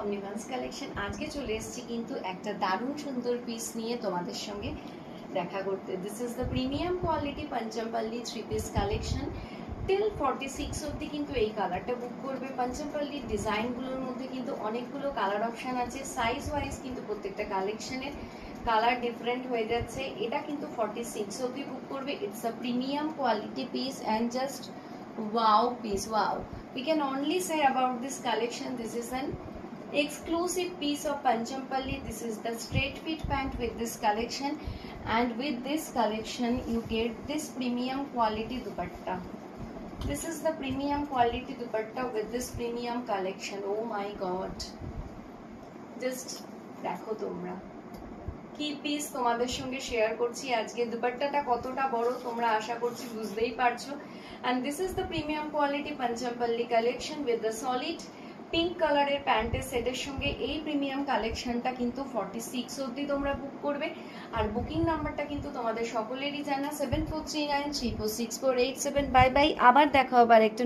অমনিভান্স collection. আজকে চলে এসেছি কিন্তু একটা দারুণ সুন্দর পিস নিয়ে তোমাদের সঙ্গে দেখা করতে। This is the premium quality Panchampalli 3 piece collection. Till 46 অবধি কিন্তু এই কালারটা বুক করবে। পাঞ্চমপল্লীর ডিজাইনগুলোর মধ্যে কিন্তু অনেকগুলো কালার অপশান আছে, সাইজ ওয়াইজ কিন্তু প্রত্যেকটা কালেকশনের কালার ডিফারেন্ট হয়ে যাচ্ছে। এটা কিন্তু 46 অবধি বুক করবে। It's a premium quality piece and just wow piece, wow, we can only say about this collection, this is an exclusive piece of Panchampalli. This is the straight fit pant with this collection, and with this collection you get this premium quality dupatta. This is the premium quality dupatta with this premium collection. Oh my god, just দেখো তোমরা কি piece তোমাদের সঙ্গে share করছি আজকে। দুপাট্টাটা কতটা বড় তোমরা আশা করছি বুঝতেই পারছো। and this is the premium quality Panchampalli collection with the solid pink কালারের প্যান্টের সেটের সঙ্গে এই প্রিমিয়াম কালেকশনটা কিন্তু 46 অবধি তোমরা বুক করবে। আর বুকিং নাম্বারটা কিন্তু তোমাদের সকলেরই জানা 7439346487। বাই বাই, আবার দেখা হবে আরেকটা